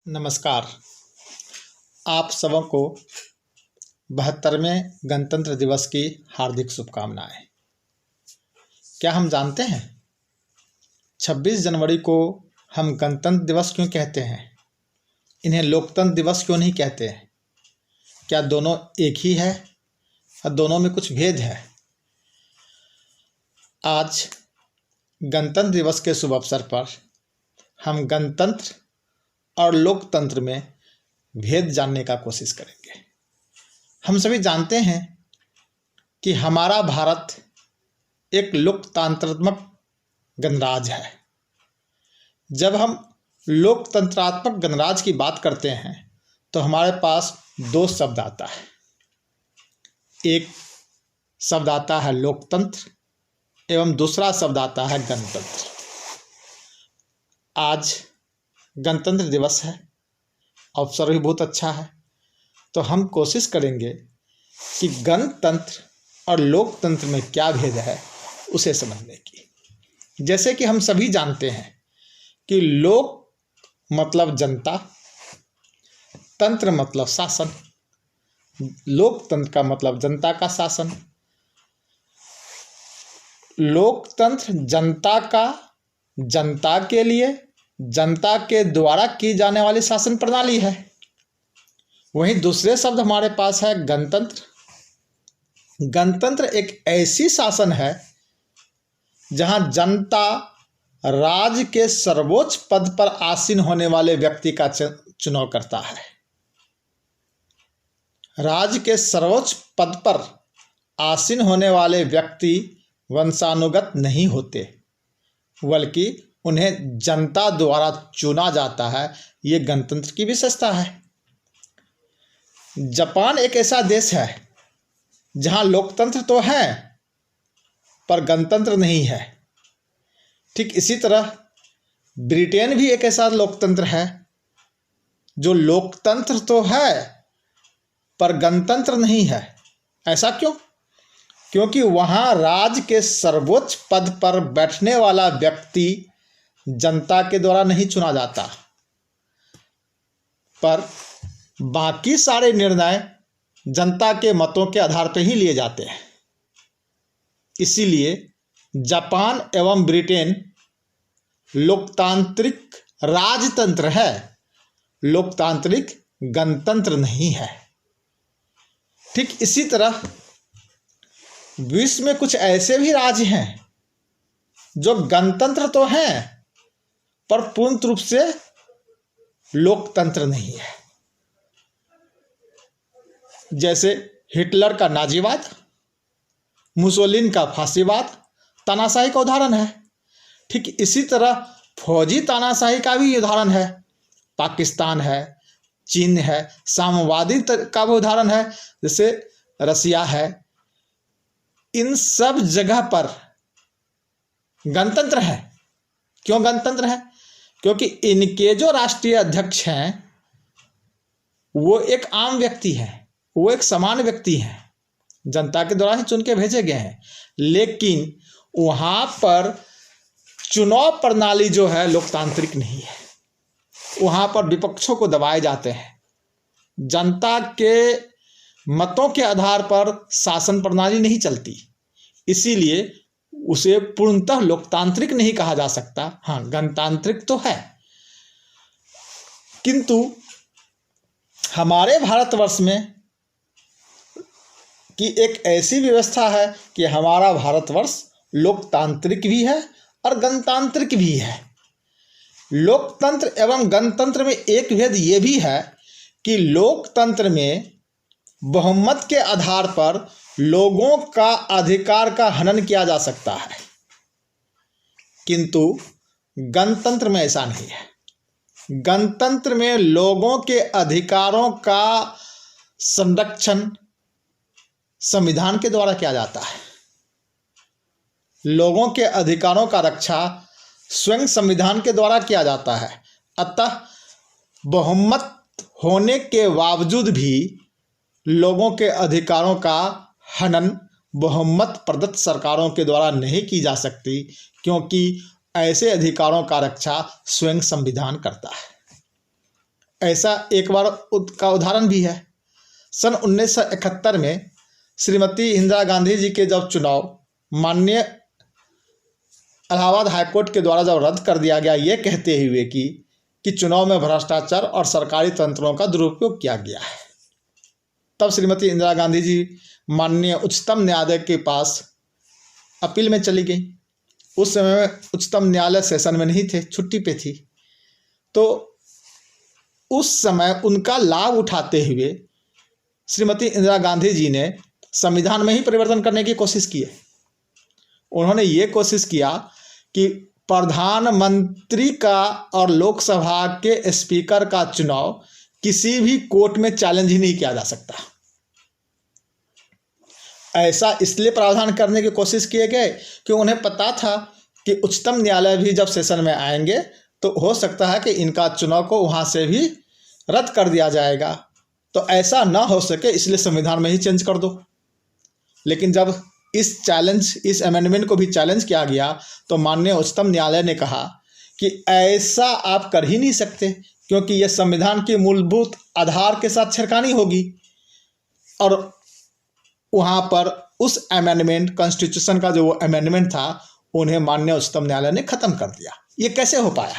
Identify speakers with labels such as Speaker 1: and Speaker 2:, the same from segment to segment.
Speaker 1: नमस्कार। आप सबों को 72वें गणतंत्र दिवस की हार्दिक शुभकामनाएं। क्या हम जानते हैं 26 जनवरी को हम गणतंत्र दिवस क्यों कहते हैं? इन्हें लोकतंत्र दिवस क्यों नहीं कहते हैं? क्या दोनों एक ही है और दोनों में कुछ भेद है? आज गणतंत्र दिवस के शुभ अवसर पर हम गणतंत्र और लोकतंत्र में भेद जानने का कोशिश करेंगे। हम सभी जानते हैं कि हमारा भारत एक लोकतांत्रात्मक गणराज्य है। जब हम लोकतंत्रात्मक गणराज्य की बात करते हैं तो हमारे पास दो शब्द आता है। एक शब्द आता है लोकतंत्र एवं दूसरा शब्द आता है गणतंत्र। आज गणतंत्र दिवस है, अवसर भी बहुत अच्छा है, तो हम कोशिश करेंगे कि गणतंत्र और लोकतंत्र में क्या भेद है उसे समझने की। जैसे कि हम सभी जानते हैं कि लोक मतलब जनता, तंत्र मतलब शासन। लोकतंत्र का मतलब जनता का शासन। लोकतंत्र जनता का, जनता के लिए, जनता के द्वारा की जाने वाली शासन प्रणाली है। वहीं दूसरे शब्द हमारे पास है गणतंत्र। गणतंत्र एक ऐसी शासन है जहां जनता राज्य के सर्वोच्च पद पर आसीन होने वाले व्यक्ति का चुनाव करता है। राज्य के सर्वोच्च पद पर आसीन होने वाले व्यक्ति वंशानुगत नहीं होते, बल्कि उन्हें जनता द्वारा चुना जाता है। ये गणतंत्र की विशेषता है। जापान एक ऐसा देश है जहां लोकतंत्र तो है पर गणतंत्र नहीं है। ठीक इसी तरह ब्रिटेन भी एक ऐसा लोकतंत्र है जो लोकतंत्र तो है पर गणतंत्र नहीं है। ऐसा क्यों? क्योंकि वहां राज्य के सर्वोच्च पद पर बैठने वाला व्यक्ति जनता के द्वारा नहीं चुना जाता, पर बाकी सारे निर्णय जनता के मतों के आधार पर ही लिए जाते हैं। इसीलिए जापान एवं ब्रिटेन लोकतांत्रिक राजतंत्र है, लोकतांत्रिक गणतंत्र नहीं है। ठीक इसी तरह विश्व में कुछ ऐसे भी राज्य हैं जो गणतंत्र तो हैं पर पूर्ण रूप से लोकतंत्र नहीं है। जैसे हिटलर का नाजीवाद, मुसोलिन का फांसीवाद तानाशाही का उदाहरण है। ठीक इसी तरह फौजी तानाशाही का भी उदाहरण है। पाकिस्तान है, चीन है, साम्यवादी का भी उदाहरण है, जैसे रसिया है। इन सब जगह पर गणतंत्र है। क्यों गणतंत्र है? क्योंकि इनके जो राष्ट्रीय अध्यक्ष हैं वो एक आम व्यक्ति है, वो एक समान व्यक्ति है, जनता के द्वारा ही चुन के भेजे गए हैं। लेकिन वहाँ पर चुनाव प्रणाली जो है लोकतांत्रिक नहीं है। वहाँ पर विपक्षों को दबाए जाते हैं। जनता के मतों के आधार पर शासन प्रणाली नहीं चलती, इसीलिए उसे पूर्णतः लोकतांत्रिक नहीं कहा जा सकता। हाँ, गणतांत्रिक तो है। किंतु हमारे भारतवर्ष में की एक ऐसी व्यवस्था है कि हमारा भारतवर्ष लोकतांत्रिक भी है और गणतांत्रिक भी है। लोकतंत्र एवं गणतंत्र में एक भेद ये भी है कि लोकतंत्र में बहुमत के आधार पर लोगों का अधिकार का हनन किया जा सकता है, किंतु गणतंत्र में ऐसा नहीं है। गणतंत्र में लोगों के अधिकारों का संरक्षण संविधान के द्वारा किया जाता है। लोगों के अधिकारों का रक्षा स्वयं संविधान के द्वारा किया जाता है। अतः बहुमत होने के बावजूद भी लोगों के अधिकारों का हनन बहुमत प्रदत्त सरकारों के द्वारा नहीं की जा सकती, क्योंकि ऐसे अधिकारों का रक्षा स्वयं संविधान करता है। ऐसा एक बार का उदाहरण भी है। सन 1971 में श्रीमती इंदिरा गांधी जी के जब चुनाव माननीय इलाहाबाद हाईकोर्ट के द्वारा जब रद्द कर दिया गया, ये कहते हुए कि चुनाव में भ्रष्टाचार और सरकारी तंत्रों का दुरुपयोग किया गया है, तब श्रीमती इंदिरा गांधी जी माननीय उच्चतम न्यायालय के पास अपील में चली गई। उस समय में उच्चतम न्यायालय सेशन में नहीं थे, छुट्टी पे थी। तो उस समय उनका लाभ उठाते हुए श्रीमती इंदिरा गांधी जी ने संविधान में ही परिवर्तन करने की कोशिश की है। उन्होंने ये कोशिश किया कि प्रधानमंत्री का और लोकसभा के स्पीकर का चुनाव किसी भी कोर्ट में चैलेंज ही नहीं किया जा सकता। ऐसा इसलिए प्रावधान करने की कोशिश किए गए कि उन्हें पता था कि उच्चतम न्यायालय भी जब सेशन में आएंगे तो हो सकता है कि इनका चुनाव को वहाँ से भी रद्द कर दिया जाएगा, तो ऐसा ना हो सके इसलिए संविधान में ही चेंज कर दो। लेकिन जब इस अमेंडमेंट को भी चैलेंज किया गया तो माननीय उच्चतम न्यायालय ने कहा कि ऐसा आप कर ही नहीं सकते, क्योंकि यह संविधान के मूलभूत आधार के साथ छेड़खानी होगी। और वहाँ पर उस अमेंडमेंट, कॉन्स्टिट्यूशन का जो वो अमेंडमेंट था, उन्हें माननीय उच्चतम न्यायालय ने ख़त्म कर दिया। ये कैसे हो पाया?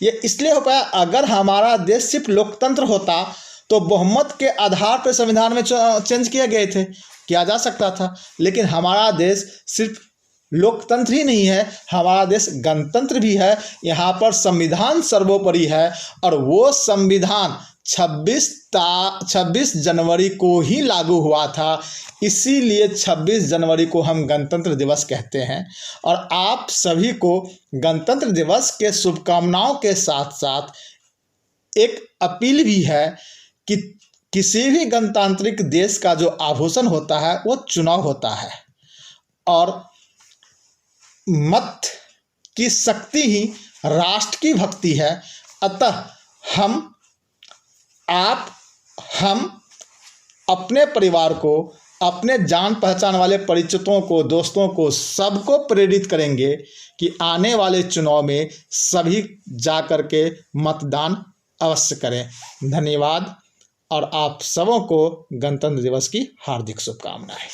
Speaker 1: ये इसलिए हो पाया, अगर हमारा देश सिर्फ लोकतंत्र होता तो बहुमत के आधार पर संविधान में चेंज किए गए थे, किया जा सकता था। लेकिन हमारा देश सिर्फ लोकतंत्र ही नहीं है, हमारा देश गणतंत्र भी है। यहाँ पर संविधान सर्वोपरि है और वो संविधान 26 जनवरी को ही लागू हुआ था। इसीलिए 26 जनवरी को हम गणतंत्र दिवस कहते हैं। और आप सभी को गणतंत्र दिवस के शुभकामनाओं के साथ साथ एक अपील भी है कि किसी भी गणतांत्रिक देश का जो आभूषण होता है वो चुनाव होता है, और मत की शक्ति ही राष्ट्र की भक्ति है। अतः हम अपने परिवार को, अपने जान पहचान वाले परिचितों को, दोस्तों को, सबको प्रेरित करेंगे कि आने वाले चुनाव में सभी जा कर के मतदान अवश्य करें। धन्यवाद और आप सबों को गणतंत्र दिवस की हार्दिक शुभकामनाएं।